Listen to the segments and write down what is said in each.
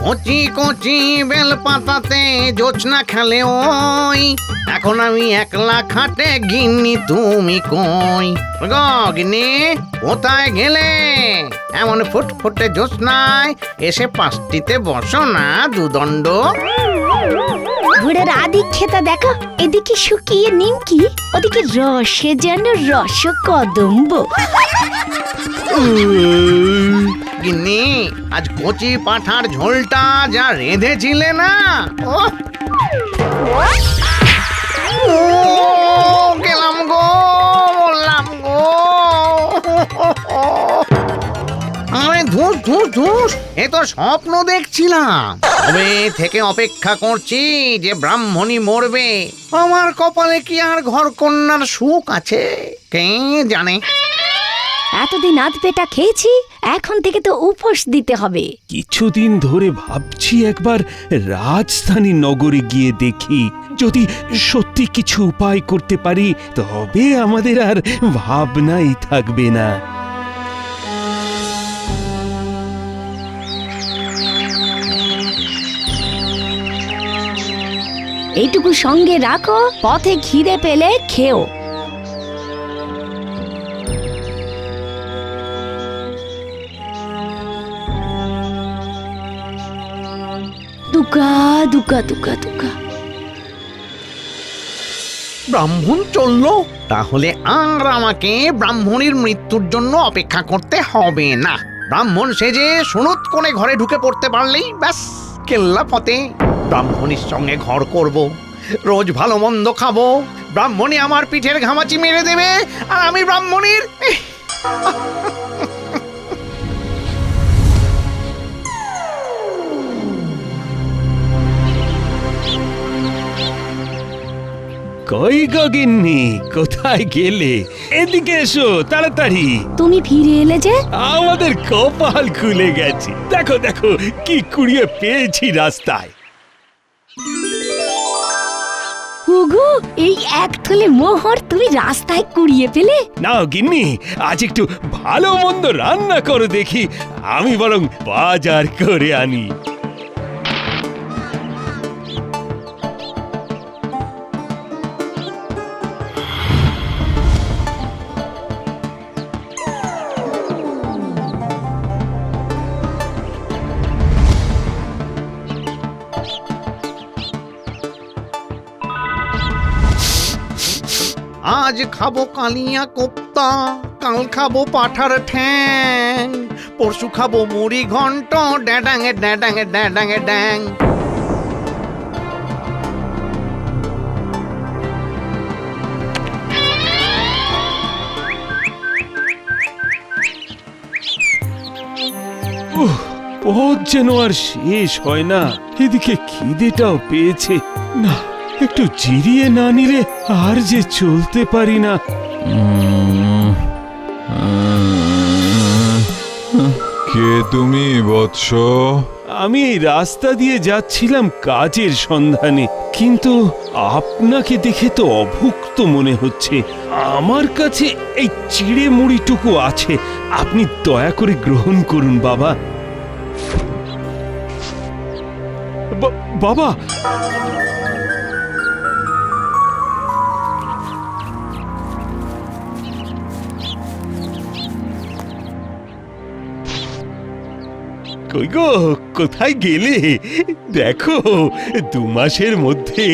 কচি কচি বেল পাতাতে জোছনা খেলে ওই, এখন আমি একলা খাটে গিন্নি তুমি কই। গো গিন্নি কোথায় গেলে? এমন ফুটফুটে জোছনায় এসে পাঁচটিতে বসো না দুদণ্ড। ঘোড়ার আদি খেতা দেখো, এদিকে শুকিয়ে নিমকি, ওদিকে রসে যেন রস কদম্ব। গিন্নি আজ কচি পাঠার ঝোলটা যা রেঁধেছিলে না, গেলাম গো, বললাম গো। আরে ধুস ধুস ধুস, এ তো স্বপ্ন দেখছিলাম। তবে থেকে অপেক্ষা করছি যে ব্রাহ্মণী মরবে। আমার কপালে কি আর ঘর কন্যার সুখ আছে কে জানে। এতদিন আধ পেটা খেয়েছি, এখন থেকে তো উপোস দিতে হবে। কিছুদিন ধরে ভাবছি একবার রাজধানী নগরে গিয়ে দেখি, যদি সত্যি কিছু উপায় করতে পারি তবে আমাদের আর ভাবনাই থাকবে না। এইটুকু সঙ্গে রাখো, পথে খিদে পেলে খেও। দুকা দুকা দুকা দুকা। ব্রাহ্মণ চললো, তাহলে আর আমাকে ব্রাহ্মণীর মৃত্যুর জন্য অপেক্ষা করতে হবে না। ব্রাহ্মণ সেজে সুনুত কোণে ঘরে ঢুকে পড়তে পারলেই ব্যাস কেল্লা ফতে। ব্রাহ্মণীর সঙ্গে ঘর করব, রোজ ভালো মন্দ খাবো, ব্রাহ্মণী আমার পিঠের ঘামাচি মেরে দেবে, আর আমি ব্রাহ্মণীর কই গো গিন্নি, কোথায় গেলে? এদিকে এসো তাড়াতাড়ি। তুমি ফিরে এলে যে? আমাদের কপাল খুলে গেছে, দেখো দেখো কি কুড়িয়ে পেয়েছি রাস্তায়। ওগো, এই এক থলে মোহর তুমি রাস্তায় কুড়িয়ে পেলে? নাও গিন্নি, আজ একটু ভালো মন্দ রান্না করো দেখি, আমি বরং বাজার করে আনি। আজ খাবো কালিয়া কোপ্তা, কাল খাবো পাঠার ঠ্যাং, পরশু খাবো মুড়ি ঘন্ট, ড্যাডাঙে ড্যাডাঙে ড্যাডাঙে ড্যাং। পথ যেন আর শেষ হয় না, এদিকে খিদেটাও পেয়েছে। না, একটু জিরিয়ে না নিলে আর যে চলতে পারি না। কে তুমি বৎস? আমি এই রাস্তা দিয়ে যাচ্ছিলাম কাজের সন্ধানে, কিন্তু আপনাকে দেখে তো অভুক্ত মনে হচ্ছে। আমার কাছে এই চিড়ে মুড়িটুকু আছে, আপনি দয়া করে গ্রহণ করুন বাবা। বাবা, কই গো, কোথায় গেলে? দেখো, 2 মাসের মধ্যে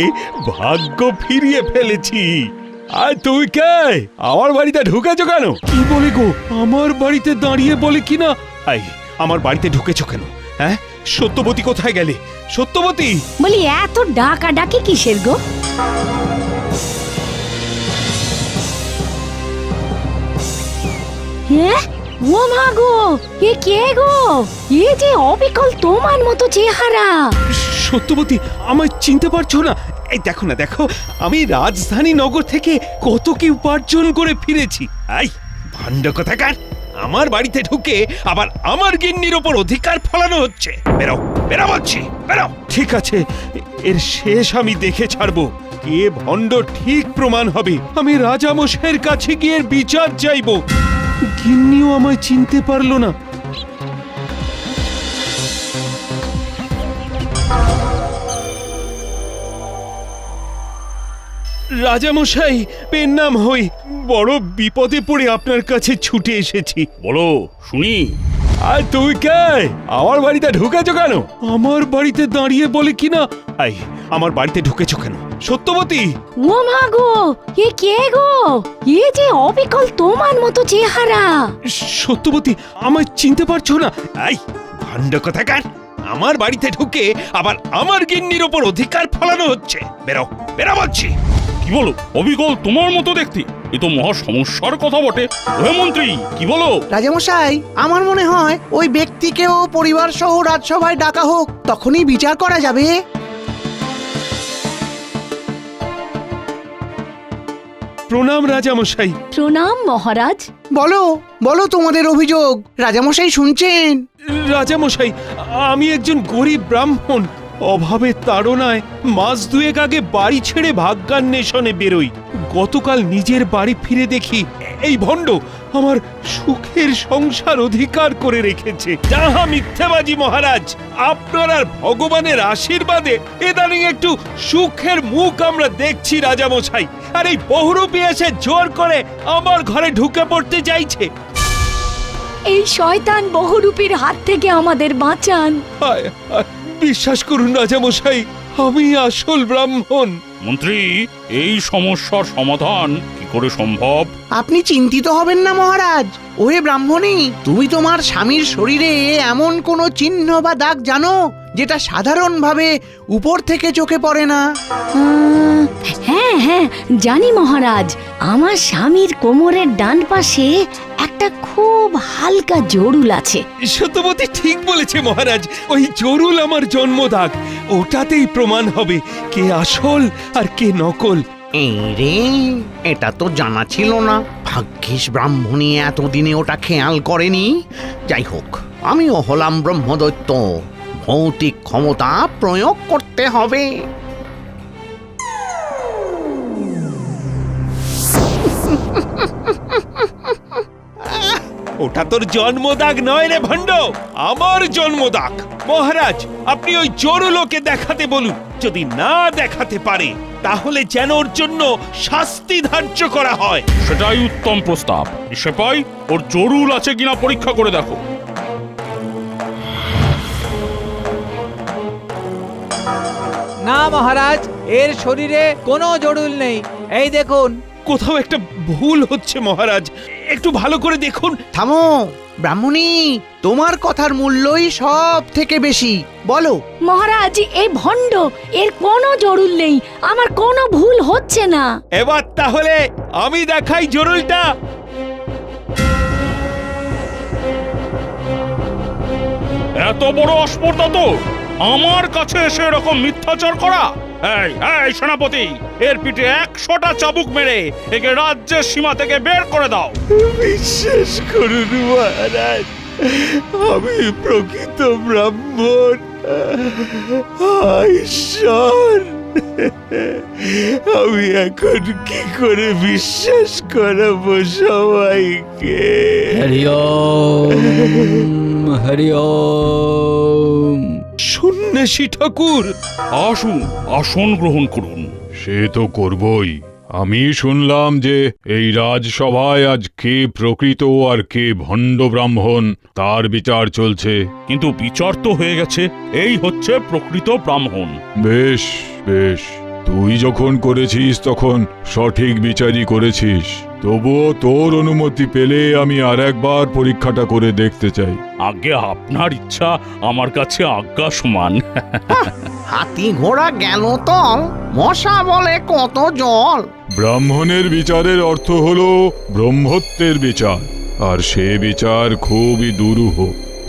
ভাগ্য ফিরিয়ে ফেলেছি। আর তুই কে? আমার বাড়িতে ঢুকেছো কেন? কি বলে গো, আমার বাড়িতে দাঁড়িয়ে বলে কিনা? আই, আমার বাড়িতে ঢুকেছো কেন? হ্যাঁ, সত্যবতী কোথায় গেলে? সত্যবতী বলি, এত ডাকা ডাকি কিসের গো? হ্যাঁ, ও মা গো, এ কে গো? এ যে অবিকল তোমার মতো চেহারা। সত্যবতী, আমায় চিনতে পারছো না? এই দেখো না, দেখো, আমি রাজধানী নগর থেকে কত কি উপার্জন করে ফিরেছি। এই ভান্ড কোথাকার, আমার বাড়িতে ঢুকে আবার আমার গিন্নির ওপর অধিকার ফলানো হচ্ছে। বেরো, বেরো বলছি, বেরো। ঠিক আছে, এর শেষ আমি দেখে ছাড়বো। কে ভণ্ড ঠিক প্রমাণ হবে। আমি রাজামশাইয়ের কাছে গিয়ে বিচার চাইবো। গিন্নিও আমায় চিনতে পারলো না। রাজামশাই, পেন নাম হই, বড় বিপদে পড়ে আপনার কাছে ছুটে এসেছি। বলো শুনি। আর তুই কে? আমার বাড়িতে ঢুকেছো কেন? আমার বাড়িতে দাঁড়িয়ে বলে কিনা আই, আমার বাড়িতে ঢুকেছো কেন? সত্যবতী, ও মা গো, এ কে গো? এ যে অবিকল তোমার মতো চেহারা। সত্যবতী, আমায় চিনতে পারছো না? এই ভান্ড কোথাকার! আমার বাড়িতে ঢুকে আবার আমার গিন্নির ওপর অধিকার ফলানো হচ্ছে। বেরো বেরো বলছি। কি বলো? অবিকল তোমার মতো দেখতে? এ তো মহা সমস্যার কথা বটে। ওহে মন্ত্রী, কি বলো? রাজামশাই, আমার মনে হয় ওই ব্যক্তিকেও পরিবার সহ রাজসভায় ডাকা হোক, তখনই বিচার করা যাবে। প্রণাম রাজামশাই। প্রণাম মহারাজ। বলো বলো তোমাদের অভিযোগ, রাজামশাই শুনছেন। রাজামশাই, আমি একজন গরিব ব্রাহ্মণ। অভাবে তাড়নায় মাস দুয়েক আগে বাড়ি ছেড়ে ভাগ্যান্বেষণে বেরোই। গতকাল নিজের বাড়ি ফিরে দেখি এই ভণ্ড আমার সুখের সংসার অধিকার করে রেখেছে। যাহা মিথ্যাবাজি মহারাজ! আপনার আর ভগবানের আশীর্বাদে ইদানিং একটু সুখের মুখ আমরা দেখছি রাজামশাই। আর এই বহুরূপী এসে জোর করে আমার ঘরে ঢুকে পড়তে চাইছে। এই শয়তান বহুরূপীর হাত থেকে আমাদের বাঁচান। হায়, হায়, বিশ্বাস করুন রাজামশাই, আমি আসল ব্রাহ্মণ। মন্ত্রী, এই সমস্যার সমাধান কি করে সম্ভব? আপনি চিন্তিত হবেন না মহারাজ। ওহে ব্রাহ্মণী, তুমি তোমার স্বামীর শরীরে এমন কোনো চিহ্ন বা দাগ জানো যেটা সাধারণভাবে উপর থেকে চোখে পড়ে না? হ্যাঁ হ্যাঁ, জানি মহারাজ। আমার স্বামীর কোমরের ডান পাশে একটা খুব হালকা জড়ুল আছে। সত্যবতী ঠিক বলেছে মহারাজ, ওই জরুল আমার জন্মদাগ। ওটাতেই প্রমাণ হবে কে আসল আর কে নকল। এই রে, এটা তো জানা ছিল না। ভাগ্যিস ব্রাহ্মণী এতদিনে ওটা খেয়াল করেনি। যাই হোক, আমিও হলাম ব্রহ্মদৈত্য, ভৌতিক ক্ষমতা প্রয়োগ করতে হবে। ওটা তোর জন্মদাগ নয় রে ভণ্ড, আমার জন্মদাগ। মহারাজ, আপনি ওই জরুলকে দেখাতে বলুন। যদি না দেখাতে পারে তাহলে যেন ওর জন্য শাস্তি ধার্য করা হয়। সেটাই উত্তম প্রস্তাব। সেপাই, ওর জরুল আছে কিনা পরীক্ষা করে দেখো। না মহারাজ, এর শরীরে কোনো জড়ুল নেই। এই দেখুন। কোথাও একটা ভুল হচ্ছে মহারাজ, একটু ভালো করে দেখুন। থামো ব্রাহ্মণী, তোমার কথার মূল্যই সব থেকে বেশি। বলো। মহারাজ, এই ভণ্ড, এর কোনো জড়ুল নেই। আমার কোনো ভুল হচ্ছে না। এবার তাহলে আমি দেখাই জরুলটা। এত বড় অস্পর্ধা তো আমার কাছে এসে এরকম মিথ্যাচার করা! এই এই সেনাপতি, এর পিঠে 100টা চাবুক মেরে একে রাজ্যের সীমা থেকে বের করে দাও। বিশ্বাস করুন মহারাজ, আমি প্রকৃত ব্রাহ্মণ। ঈশ্বর, আমি এখন কি করে বিশ্বাস করাবো সবাইকে? হরি ওম, হরি ওম। সন্ন্যাসী ঠাকুর, আসুন, আসন গ্রহণ করুন। সে তো করবই। আমি শুনলাম যে এই রাজসভায় আজ কে প্রকৃত আর কে ভণ্ড ব্রাহ্মণ তার বিচার চলছে। কিন্তু বিচার তো হয়ে গেছে, এই হচ্ছে প্রকৃত ব্রাহ্মণ। বেশ বেশ, তুই যখন করেছিস তখন সঠিক বিচারই করেছিস। তবুও তোর অনুমতি পেলে আমি আর একবার পরীক্ষাটা করে দেখতে চাই। আগে আপনার ইচ্ছা আমার কাছে আজ্ঞা সমান। হাতি ঘোড়া গেল তল, মশা বলে কত জল। ব্রাহ্মণের বিচারের অর্থ হলো ব্রহ্মত্বের বিচার, আর সে বিচার খুবই দুরূহ।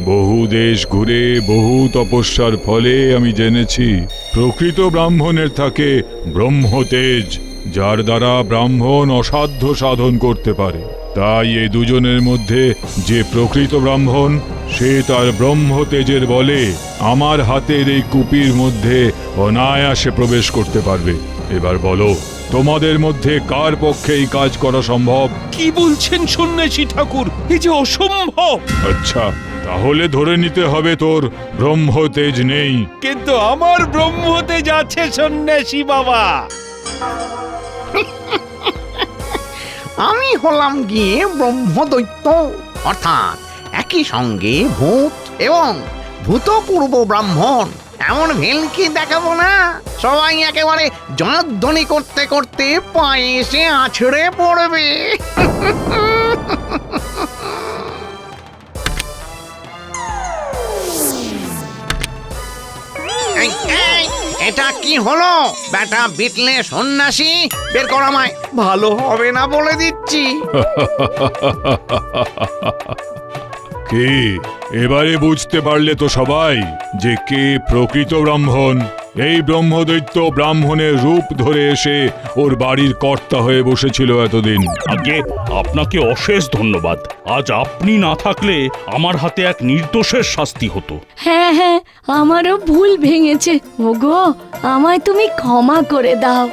বহু দেশ ঘুরে বহু তপস্যার ফলে আমি জেনেছি প্রকৃত ব্রাহ্মণের থাকে ব্রহ্মতেজ, যার দ্বারা ব্রাহ্মণ অসাধ্য সাধন করতে পারে। তাই এই দুজনের মধ্যে যে প্রকৃত ব্রাহ্মণ, সে তার ব্রহ্মতেজের বলে আমার হাতের এই কুপির মধ্যে অনায়াসে প্রবেশ করতে পারবে। এবার বলো, তোমাদের মধ্যে কার পক্ষে এই কাজ করা সম্ভব? কি বলছেন সন্ন্যাসী ঠাকুর? এই যে অসম্ভব। আচ্ছা, তাহলে ধরে নিতে হবে তোর ব্রহ্মতেজ নেই। কিন্তু আমার ব্রহ্মতেজ আছে সন্ন্যাসী বাবা। আমি হলাম গিয়ে ব্রহ্মদৈত্য, অর্থাৎ একই সঙ্গে ভূত এবং ভূতপূর্ব ব্রাহ্মণ। এমন ভেলকি দেখাবো না, সবাই একেবারে জয়ধ্বনি করতে করতে পায়ে এসে আছড়ে পড়বে। এই, এই, এটা কি হলো বেটা বিটলে সন্ন্যাসী? বের কর আমায়, ভালো হবে না বলে দিচ্ছি। কে এবারে বুঝতে পারলে তো সবাই যে কে প্রকৃত ব্রাহ্মণ? এই ব্রহ্মদৈত্য ব্রাহ্মণের রূপ ধরে এসে ওর বাড়ির কর্তা হয়ে বসেছিল এতদিন। আগে আপনাকে অশেষ ধন্যবাদ। আজ আপনি না থাকলে আমার হাতে এক নির্দোষের শাস্তি হতো। হ্যাঁ হ্যাঁ, আমারও ভুল ভেঙেছে। ওগো, আমায় তুমি ক্ষমা করে দাও।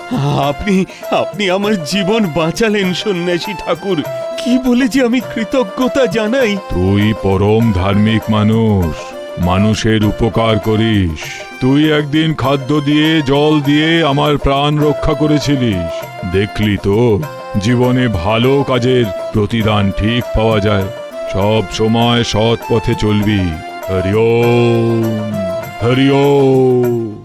আপনি আপনি আমার জীবন বাঁচালেন সন্ন্যাসী ঠাকুর। কি বলে যে আমি কৃতজ্ঞতা জানাই। তুই পরম ধার্মিক মানুষ, মানুষের উপকার করিস। তুই একদিন খাদ্য দিয়ে জল দিয়ে আমার প্রাণ রক্ষা করেছিলিস। দেখলি তো, জীবনে ভালো কাজের প্রতিদান ঠিক পাওয়া যায়। সব সময় সৎ পথে চলবি। হরি ওম, হরি ওম।